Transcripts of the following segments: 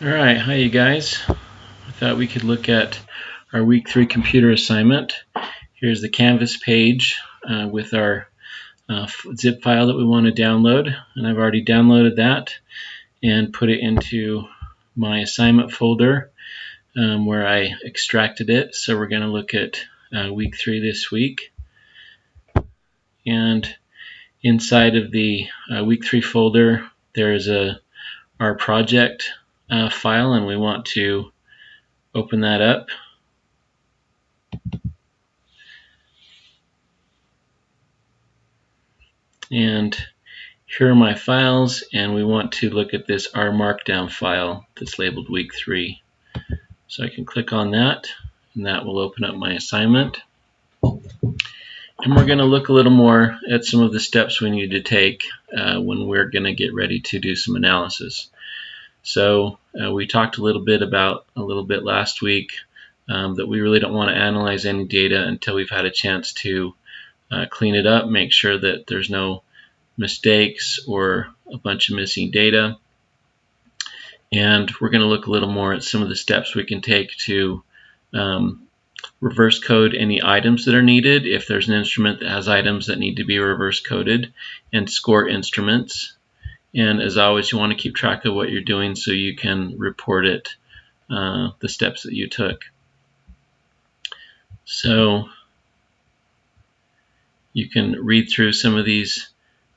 Alright, hi you guys. I thought we could look at our week 3 computer assignment. Here's the Canvas page with our zip file that we want to download, and I've already downloaded that and put it into my assignment folder where I extracted it. So we're going to look at week 3 this week, and inside of the week 3 folder there is our project file, and we want to open that up. And here are my files, and we want to look at this R markdown file that's labeled week 3. So I can click on that, and that will open up my assignment. And we're going to look a little more at some of the steps we need to take when we're going to get ready to do some analysis. So we talked a little bit last week that we really don't want to analyze any data until we've had a chance to clean it up, make sure that there's no mistakes or a bunch of missing data. And we're going to look a little more at some of the steps we can take to reverse code any items that are needed if there's an instrument that has items that need to be reverse coded, and score instruments. And as always, you want to keep track of what you're doing so you can report it, the steps that you took. So you can read through some of these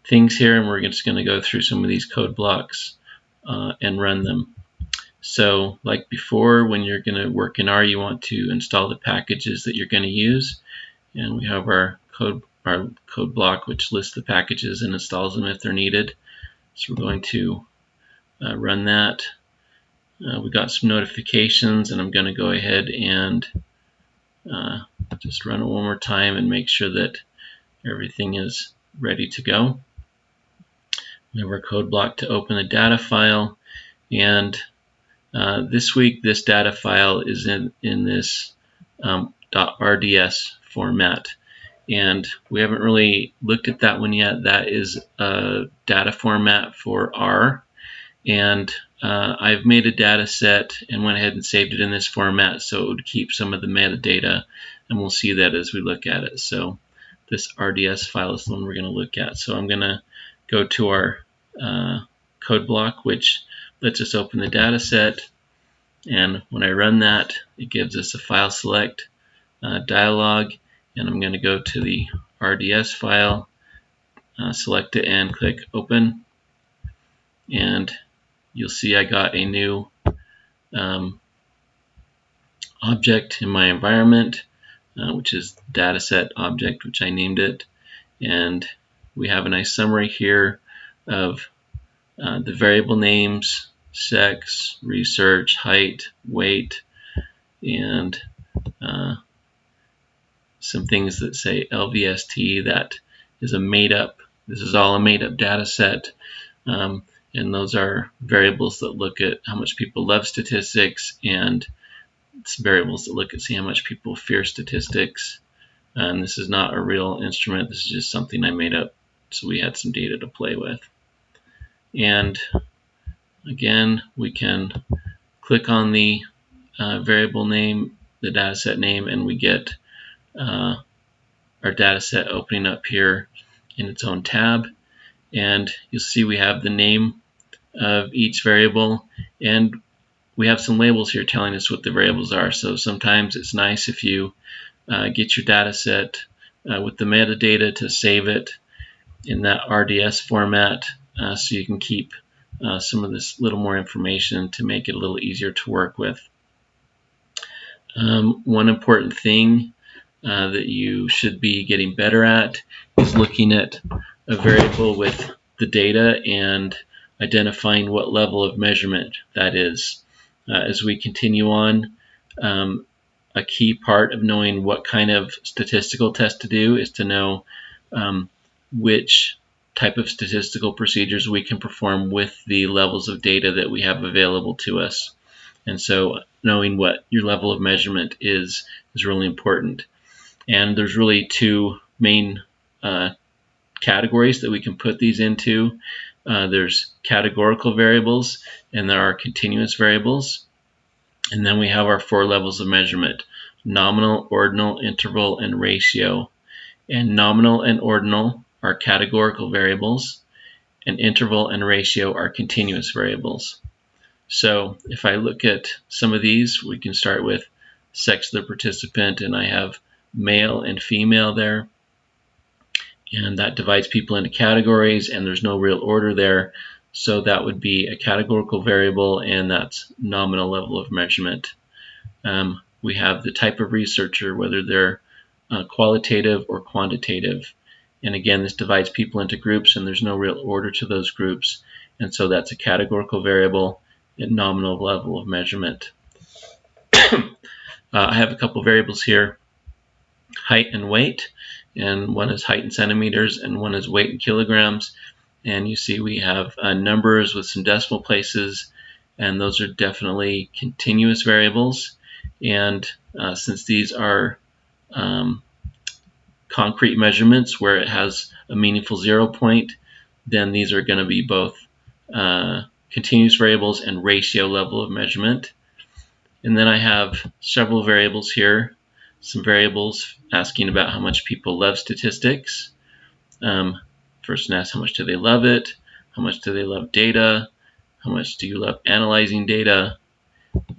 things here, and we're just going to go through some of these code blocks and run them. So like before, when you're going to work in R, you want to install the packages that you're going to use, and we have our code block which lists the packages and installs them if they're needed. So we're going to run that. We got some notifications, and I'm going to go ahead and just run it one more time and make sure that everything is ready to go. We have our code block to open the data file, and this week this data file is in this .rds format, and we haven't really looked at that one yet. That is a data format for R, and I've made a data set and went ahead and saved it in this format so it would keep some of the metadata, and we'll see that as we look at it. So this RDS file is the one we're going to look at. So I'm going to go to our code block, which lets us open the data set, and when I run that, it gives us a file select dialog, and I'm going to go to the RDS file, select it, and click open, and you'll see I got a new object in my environment, which is dataset object, which I named it, and we have a nice summary here of the variable names, sex, research, height, weight, and some things that say LVST. That is a made-up, this is all a made-up data set, and those are variables that look at how much people love statistics, and it's variables that look at see how much people fear statistics. And this is not a real instrument, this is just something I made up so we had some data to play with. And again, we can click on the variable name, the dataset name, and we get our dataset opening up here in its own tab. And you'll see we have the name of each variable, and we have some labels here telling us what the variables are. So sometimes it's nice if you get your dataset with the metadata to save it in that RDS format, so you can keep some of this little more information to make it a little easier to work with. One important thing that you should be getting better at is looking at a variable with the data and identifying what level of measurement that is. As we continue on, a key part of knowing what kind of statistical test to do is to know which type of statistical procedures we can perform with the levels of data that we have available to us. And so knowing what your level of measurement is really important. And there's really two main categories that we can put these into. There's categorical variables and there are continuous variables. And then we have our 4 levels of measurement: nominal, ordinal, interval, and ratio. And nominal and ordinal are categorical variables, and interval and ratio are continuous variables. So if I look at some of these, we can start with sex of the participant, and I have male and female there. And that divides people into categories, and there's no real order there. So that would be a categorical variable, and that's nominal level of measurement. We have the type of researcher, whether they're qualitative or quantitative. And again, this divides people into groups, and there's no real order to those groups. And so that's a categorical variable at nominal level of measurement. I have a couple variables here: height and weight, and one is height in centimeters and one is weight in kilograms. And you see we have numbers with some decimal places, and those are definitely continuous variables. And since these are concrete measurements where it has a meaningful 0 point, then these are going to be both continuous variables and ratio level of measurement. And then I have several variables here. Some variables asking about how much people love statistics. First, asks how much do they love it, how much do they love data, how much do you love analyzing data,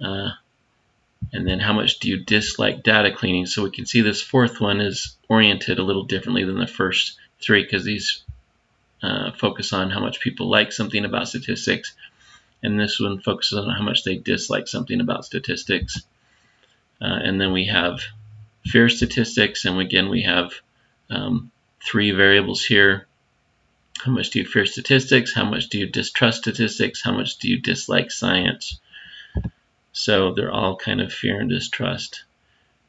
and then how much do you dislike data cleaning. So we can see this fourth one is oriented a little differently than the first 3, because these focus on how much people like something about statistics, and this one focuses on how much they dislike something about statistics. And then we have fear statistics, and again we have 3 variables here. How much do you fear statistics? How much do you distrust statistics? How much do you dislike science? So they're all kind of fear and distrust.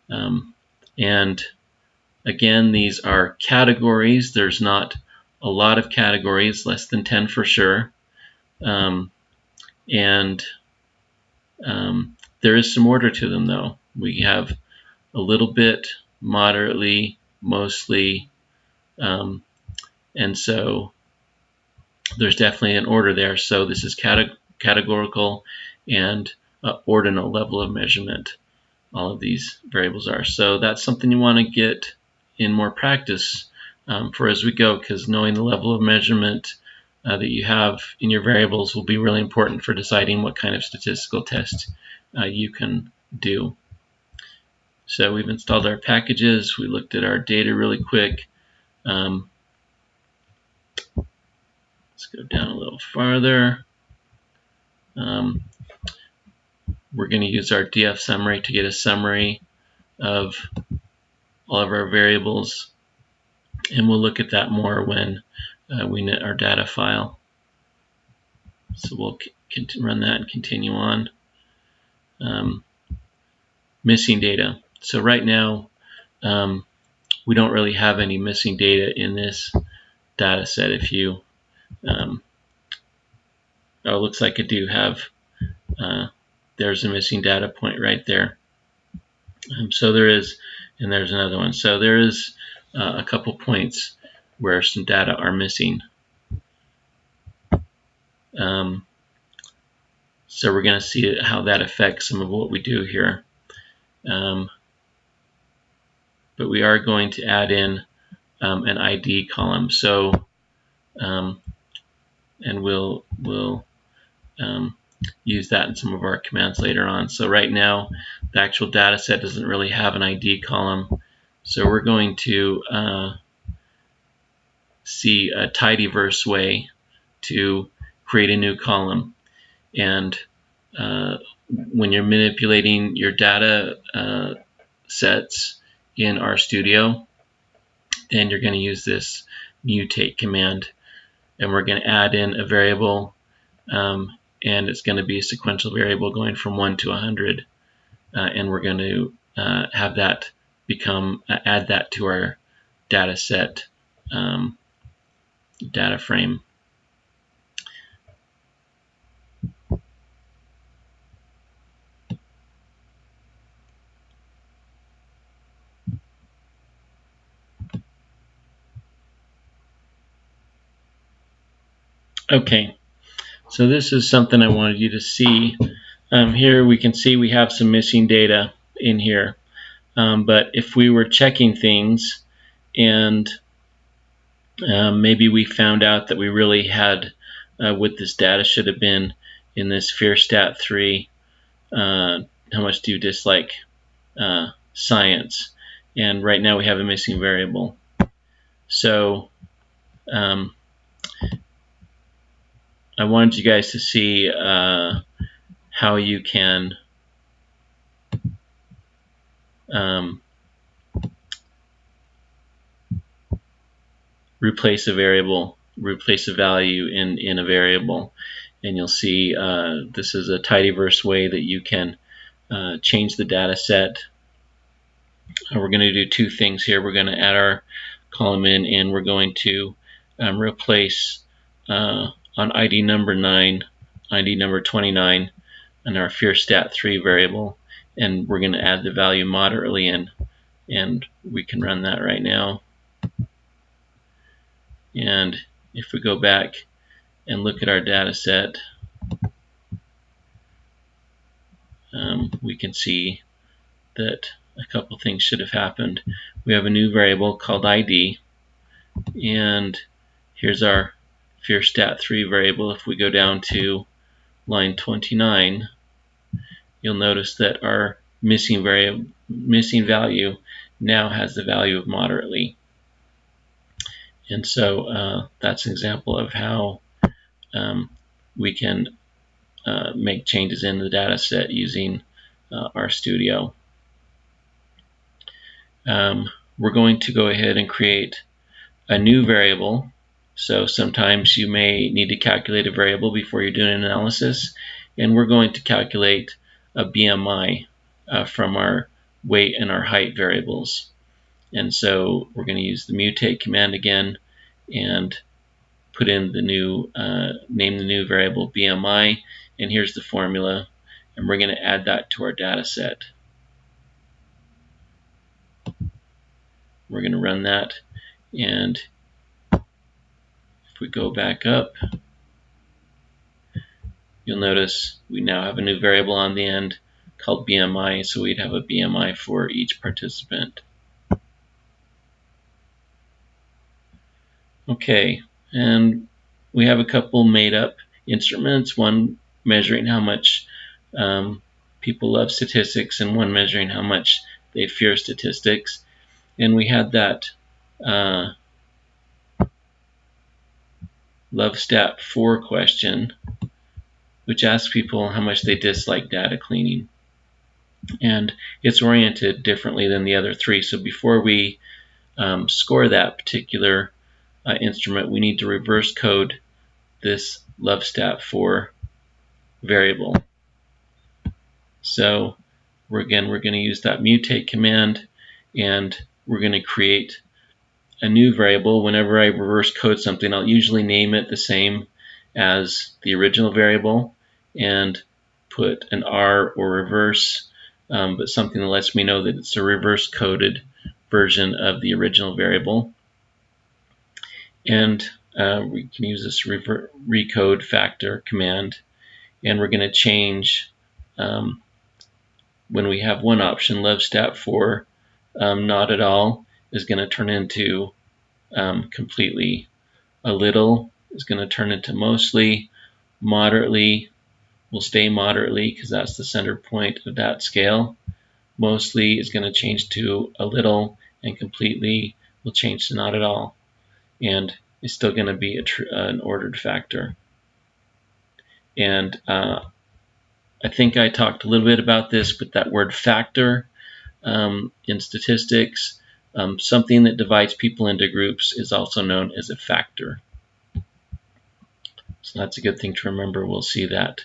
And again, these are categories. There's not a lot of categories, less than 10 for sure. And there is some order to them, though. We have a little bit, moderately, mostly, and so there's definitely an order there. So this is categorical and ordinal level of measurement. All of these variables are. So that's something you want to get in more practice for as we go, because knowing the level of measurement that you have in your variables will be really important for deciding what kind of statistical test you can do. So we've installed our packages. We looked at our data really quick. Let's go down a little farther. We're going to use our DF summary to get a summary of all of our variables, and we'll look at that more when we knit our data file. So we'll run that and continue on. Missing data. So right now we don't really have any missing data in this data set. If you it looks like I do have there's a missing data point right there. So there is, and there's another one. So there is a couple points where some data are missing. So we're going to see how that affects some of what we do here. But we are going to add in an ID column. So and we'll use that in some of our commands later on. So right now, the actual data set doesn't really have an ID column. So we're going to see a Tidyverse way to create a new column. And when you're manipulating your data sets in RStudio, then you're going to use this mutate command. And we're going to add in a variable, and it's going to be a sequential variable going from 1 to 100. And we're going to have that become, add that to our data set data frame. Okay, so this is something I wanted you to see. Here we can see we have some missing data in here, but if we were checking things and maybe we found out that we really had what this data should have been in this FearStat3, how much do you dislike science, and right now we have a missing variable. So I wanted you guys to see how you can replace a variable, replace a value in a variable. And you'll see this is a Tidyverse way that you can change the data set. We're going to do two things here. We're going to add our column in, and we're going to replace on ID number 9, ID number 29, and our FearStat3 variable, and we're going to add the value moderately in, and we can run that right now. And if we go back and look at our data set, we can see that a couple things should have happened. We have a new variable called ID, and here's our FearStat3 variable. If we go down to line 29, you'll notice that our missing value now has the value of moderately. And so that's an example of how we can make changes in the data set using RStudio. We're going to go ahead and create a new variable. So sometimes you may need to calculate a variable before you're doing an analysis, and we're going to calculate a BMI from our weight and our height variables. And so we're going to use the mutate command again and put in the new, name the new variable BMI, and here's the formula, and we're going to add that to our data set. We're going to run that, and if we go back up, you'll notice we now have a new variable on the end called BMI, so we'd have a BMI for each participant. Okay, and we have a couple made up instruments, one measuring how much people love statistics and one measuring how much they fear statistics. And we had that LoveStat4 question, which asks people how much they dislike data cleaning. And it's oriented differently than the other three. So before we score that particular instrument, we need to reverse code this LoveStat4 variable. So we're going to use that mutate command, and we're going to create a new variable. Whenever I reverse code something, I'll usually name it the same as the original variable and put an R or reverse, but something that lets me know that it's a reverse coded version of the original variable. And we can use this recode factor command, and we're going to change when we have one option, LoveStat4 not at all is going to turn into completely, a little is going to turn into mostly, moderately will stay moderately because that's the center point of that scale, mostly is going to change to a little, and completely will change to not at all, and it's still going to be an ordered factor. And I think I talked a little bit about this, but that word factor in statistics, something that divides people into groups is also known as a factor. So that's a good thing to remember. We'll see that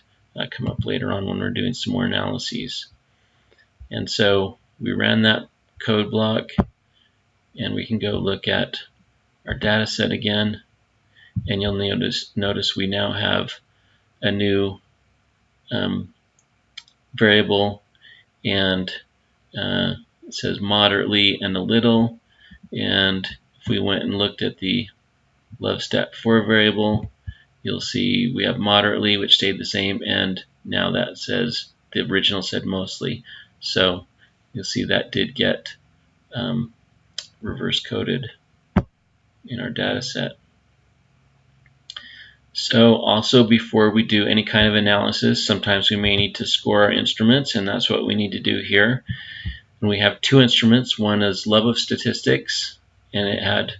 come up later on when we're doing some more analyses. And so we ran that code block, and we can go look at our data set again, and you'll notice we now have a new variable, and it says moderately and a little. And if we went and looked at the LoveStat4 variable, you'll see we have moderately, which stayed the same, and now that says, the original said mostly. So you'll see that did get reverse coded in our data set. So also, before we do any kind of analysis, sometimes we may need to score our instruments, and that's what we need to do here. And we have two instruments. One is love of statistics, and it had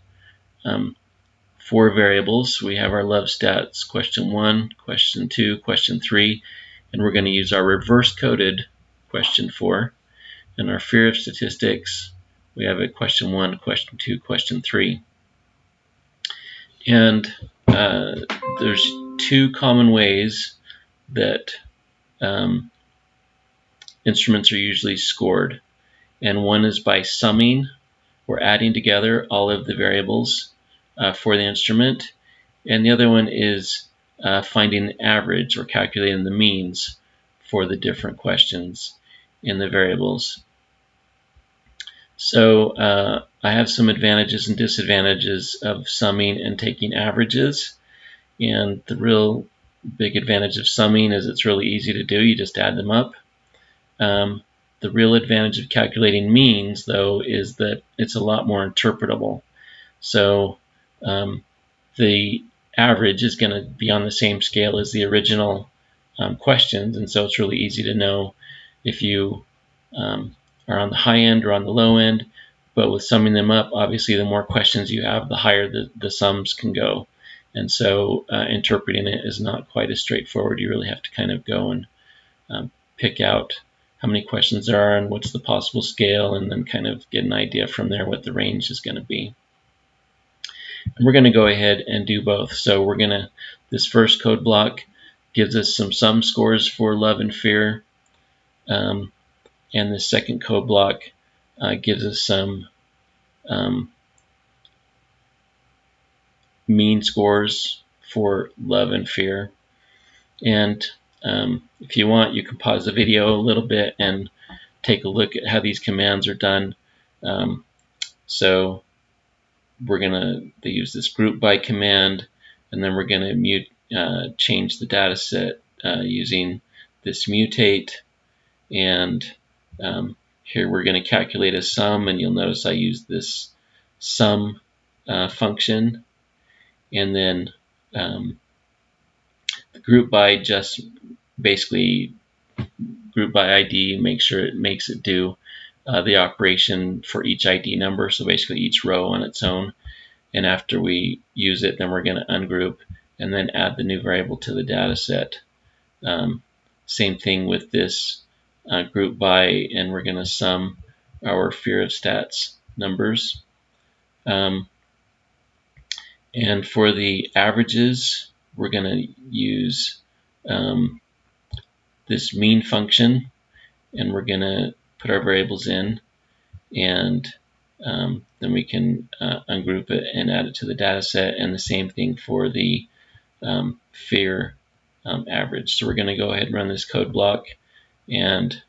4 variables. We have our love stats, question 1, question 2, question 3, and we're going to use our reverse coded question 4. And our fear of statistics, we have a question 1, question 2, question 3. And there's 2 common ways that instruments are usually scored. And one is by summing or adding together all of the variables for the instrument. And the other one is finding the average or calculating the means for the different questions in the variables. So I have some advantages and disadvantages of summing and taking averages. And the real big advantage of summing is it's really easy to do. You just add them up. The real advantage of calculating means, though, is that it's a lot more interpretable. So the average is going to be on the same scale as the original questions, and so it's really easy to know if you are on the high end or on the low end. But with summing them up, obviously the more questions you have, the higher the sums can go. And so interpreting it is not quite as straightforward. You really have to kind of go and pick out how many questions there are and what's the possible scale, and then kind of get an idea from there what the range is going to be. And we're going to go ahead and do both. So we're going to, this first code block gives us some sum scores for love and fear. And the second code block gives us some mean scores for love and fear. And if you want, you can pause the video a little bit and take a look at how these commands are done. So we're going to use this group by command, and then we're going to change the data set using this mutate. And here we're going to calculate a sum, and you'll notice I use this sum function. And then the group by just basically group by ID, make sure it makes it do the operation for each ID number, so basically each row on its own. And after we use it, then we're going to ungroup and then add the new variable to the data set. Same thing with this group by, and we're going to sum our fear of stats numbers. And for the averages, we're going to use this mean function, and we're going to put our variables in, and then we can ungroup it and add it to the data set. And the same thing for the fear average. So we're going to go ahead and run this code block and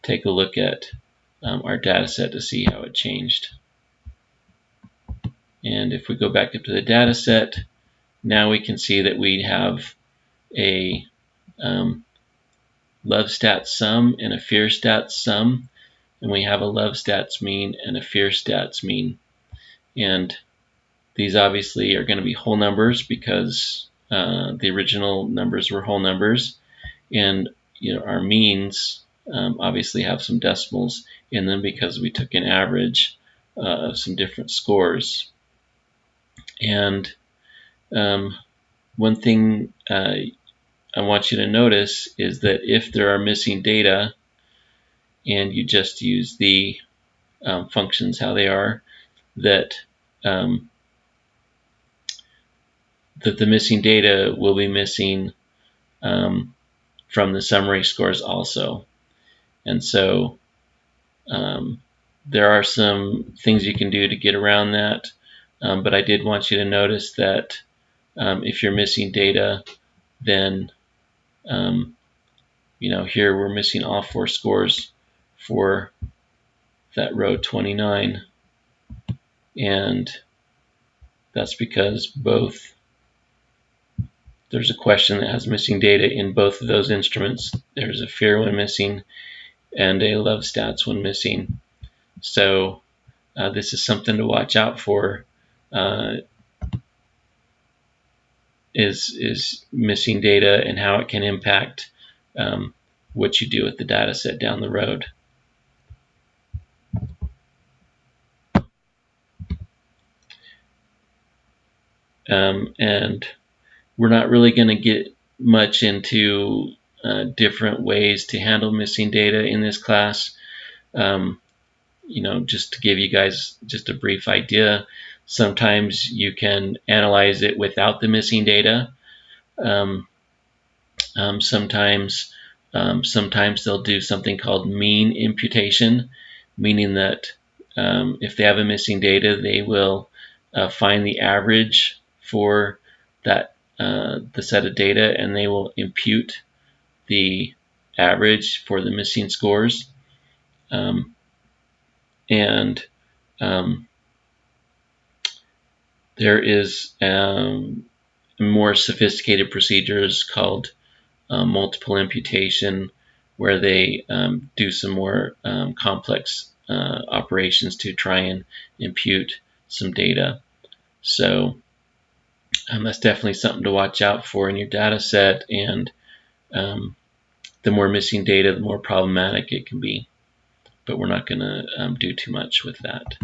take a look at our data set to see how it changed. And if we go back up to the data set, now we can see that we have a love stats sum and a fear stats sum, and we have a love stats mean and a fear stats mean. And these obviously are going to be whole numbers because the original numbers were whole numbers, and our means obviously have some decimals in them because we took an average of some different scores. And one thing I want you to notice is that if there are missing data and you just use the functions how they are, that the missing data will be missing from the summary scores also. And so there are some things you can do to get around that, but I did want you to notice that if you're missing data, then here we're missing all 4 scores for that row 29, and that's because both there's a question that has missing data in both of those instruments. There's a fear one missing and a love stats one missing. So this is something to watch out for. Is missing data and how it can impact what you do with the data set down the road. And we're not really going to get much into different ways to handle missing data in this class. You know, just to give you guys just a brief idea, sometimes you can analyze it without the missing data. Sometimes they'll do something called mean imputation, meaning that if they have a missing data, they will find the average for that the set of data, and they will impute the average for the missing scores. There is more sophisticated procedures called multiple imputation, where they do some more complex operations to try and impute some data. So that's definitely something to watch out for in your data set, and the more missing data, the more problematic it can be. But we're not going to do too much with that.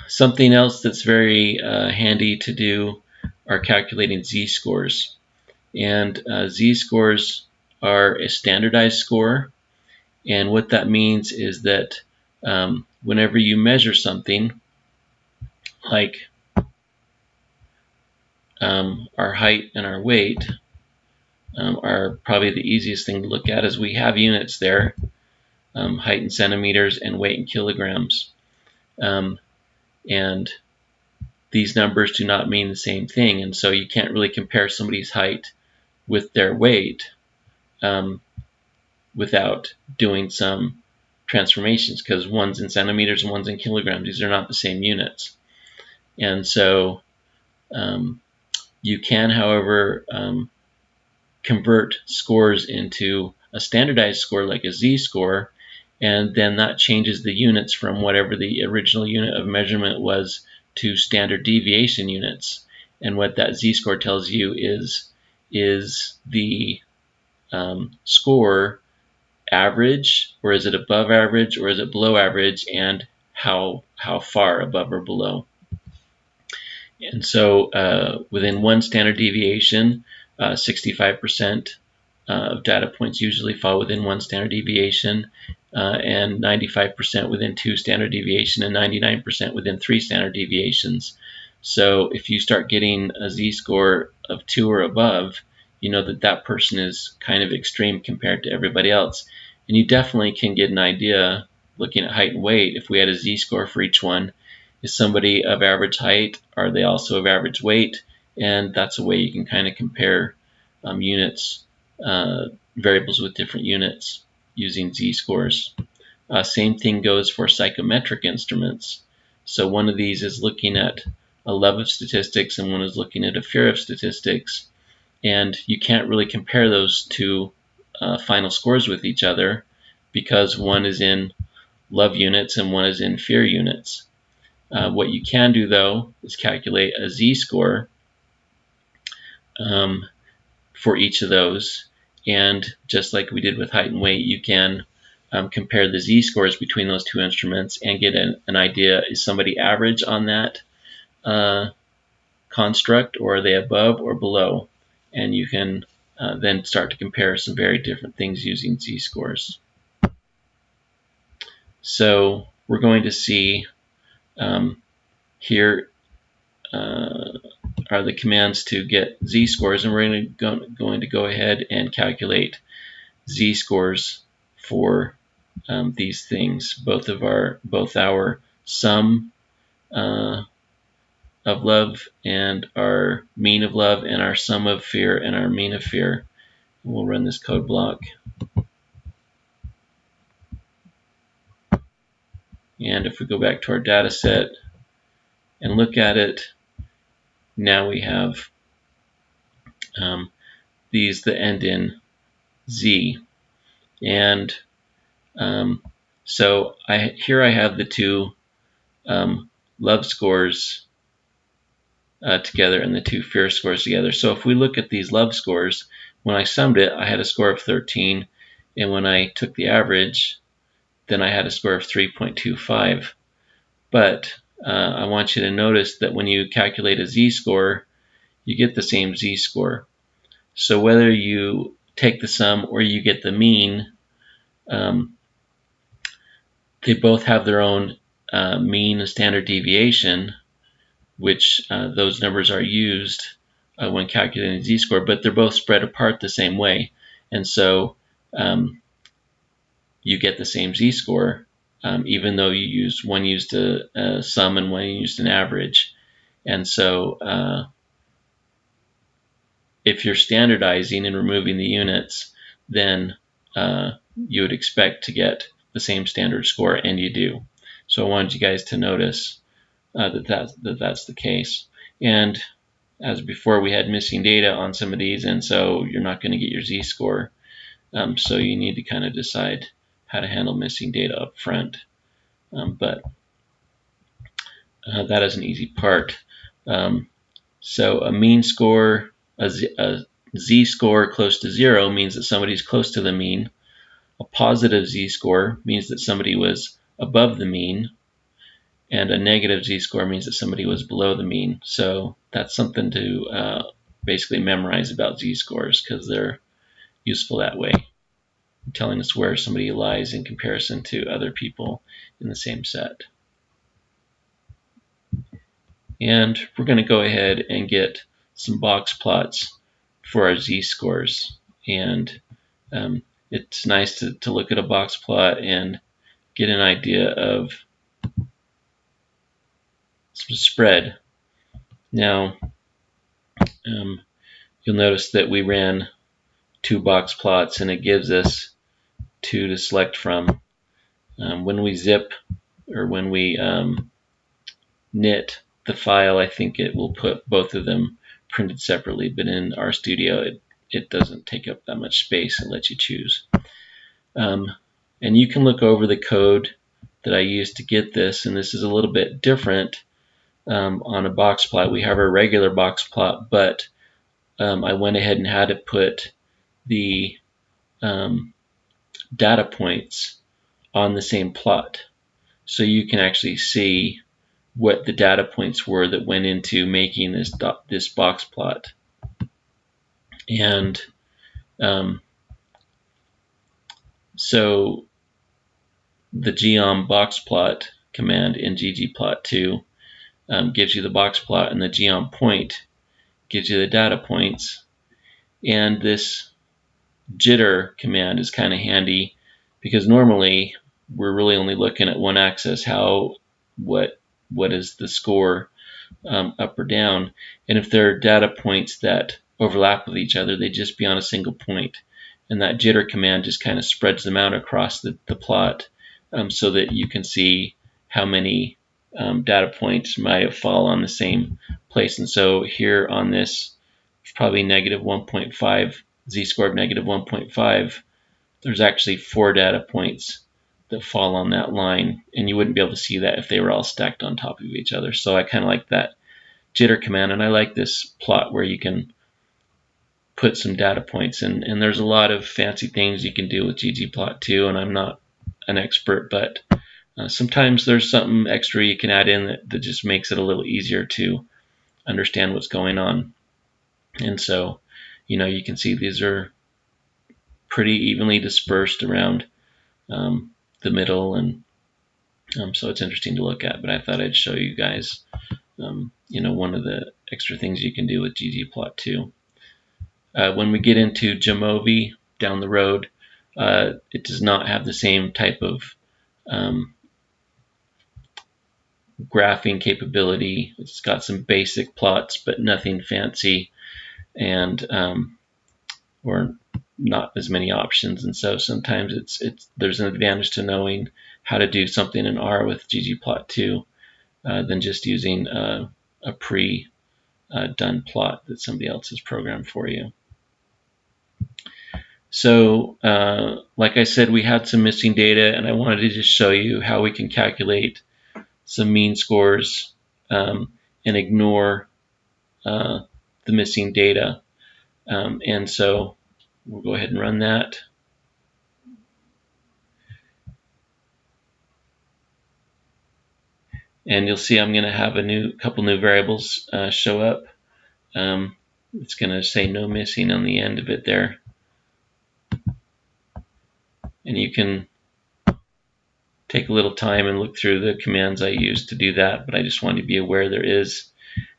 Something else that's very handy to do are calculating z-scores. And z-scores are a standardized score, and what that means is that whenever you measure something like our height and our weight are probably the easiest thing to look at, as we have units there, height in centimeters and weight in kilograms. And these numbers do not mean the same thing, and so you can't really compare somebody's height with their weight without doing some transformations, because one's in centimeters and one's in kilograms. These are not the same units. And so you can, however, convert scores into a standardized score like a z-score, and then that changes the units from whatever the original unit of measurement was to standard deviation units. And what that z-score tells you is the score average, or is it above average, or is it below average, and how far above or below. And so within one standard deviation, 65% of data points usually fall within one standard deviation, and 95% within two standard deviation, and 99% within three standard deviations. So if you start getting a z-score of 2 or above, you know that that person is kind of extreme compared to everybody else. And you definitely can get an idea looking at height and weight. If we had a z-score for each one, is somebody of average height? Are they also of average weight? And that's a way you can kind of compare units, variables with different units using z-scores. Same thing goes for psychometric instruments. So one of these is looking at a love of statistics, and one is looking at a fear of statistics. And you can't really compare those two final scores with each other, because one is in love units and one is in fear units. What you can do, though, is calculate a z-score for each of those. And just like we did with height and weight, you can compare the z-scores between those two instruments and get an idea, is somebody average on that construct, or are they above or below? And you can then start to compare some very different things using z-scores. So we're going to see here are the commands to get z-scores, and we're going to go ahead and calculate z-scores for these things, both our sum of love and our mean of love, and our sum of fear and our mean of fear. We'll run this code block. And if we go back to our data set and look at it, now we have these that end in Z. And so here I have the two love scores together and the two fear scores together. So if we look at these love scores, when I summed it, I had a score of 13, and when I took the average, then I had a score of 3.25. But I want you to notice that when you calculate a z-score, you get the same z-score. So whether you take the sum or you get the mean, they both have their own mean and standard deviation, which those numbers are used when calculating the z-score, but they're both spread apart the same way. And so you get the same z-score, even though one used a sum and one used an average. And so if you're standardizing and removing the units, then you would expect to get the same standard score, and you do. So I wanted you guys to notice that's the case. And as before, we had missing data on some of these, and so you're not going to get your z-score. So you need to kind of decide how to handle missing data up front. But that is an easy part. So a mean score, a z-score close to 0 means that somebody's close to the mean. A positive z-score means that somebody was above the mean. And a negative z-score means that somebody was below the mean. So that's something to basically memorize about z-scores, because they're useful that way, telling us where somebody lies in comparison to other people in the same set. And we're going to go ahead and get some box plots for our z-scores. And it's nice to look at a box plot and get an idea of some spread. Now, you'll notice that we ran 2 box plots, and it gives us 2 to select from. When we zip, or when we knit the file, I think it will put both of them printed separately, but in RStudio it doesn't take up that much space and lets you choose. And you can look over the code that I used to get this, and this is a little bit different on a box plot. We have our regular box plot, but I went ahead and had to put the data points on the same plot, so you can actually see what the data points were that went into making this box plot. And so the geom box plot command in ggplot2 gives you the box plot, and the geom point gives you the data points. And this jitter command is kind of handy, because normally we're really only looking at one axis, what is the score up or down. And if there are data points that overlap with each other, they just be on a single point. And that jitter command just kind of spreads them out across the plot, so that you can see how many data points might fall on the same place. And so here on this, probably -1.5, z-score of -1.5, there's actually 4 data points that fall on that line, and you wouldn't be able to see that if they were all stacked on top of each other. So I kind of like that jitter command, and I like this plot where you can put some data points in. And there's a lot of fancy things you can do with ggplot2, and I'm not an expert, but sometimes there's something extra you can add in that just makes it a little easier to understand what's going on. And so, you can see these are pretty evenly dispersed around the middle, and so it's interesting to look at. But I thought I'd show you guys one of the extra things you can do with ggplot2. When we get into Jamovi down the road, it does not have the same type of graphing capability. It's got some basic plots, but nothing fancy, and or not as many options. And so sometimes there's an advantage to knowing how to do something in R with ggplot2 than just using a pre done plot that somebody else has programmed for you. So like I said, we had some missing data, and I wanted to just show you how we can calculate some mean scores and ignore the missing data. And so we'll go ahead and run that. And you'll see I'm going to have a couple new variables show up. It's going to say no missing on the end of it there. And you can take a little time and look through the commands I use to do that, but I just want you to be aware there is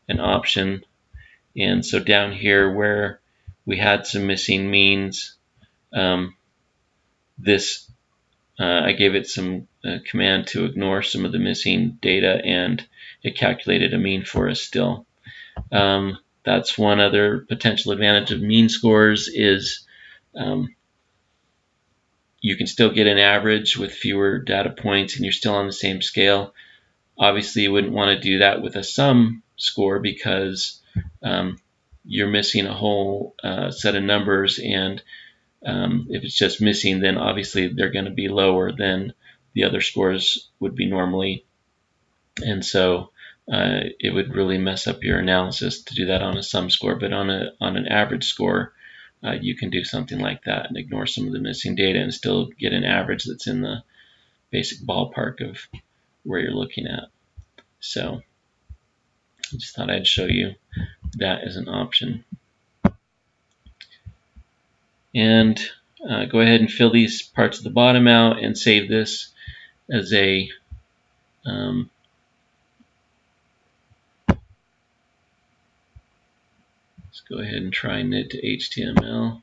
an option. And so down here where we had some missing means, I gave it some command to ignore some of the missing data, and it calculated a mean for us still. That's one other potential advantage of mean scores is you can still get an average with fewer data points and you're still on the same scale. Obviously, you wouldn't want to do that with a sum score because you're missing a whole set of numbers, and if it's just missing, then obviously they're going to be lower than the other scores would be normally. And so it would really mess up your analysis to do that on a sum score. But on an average score, you can do something like that and ignore some of the missing data and still get an average that's in the basic ballpark of where you're looking at. So I just thought I'd show you that as an option. And go ahead and fill these parts of the bottom out and save this as a let's go ahead and try knit to HTML.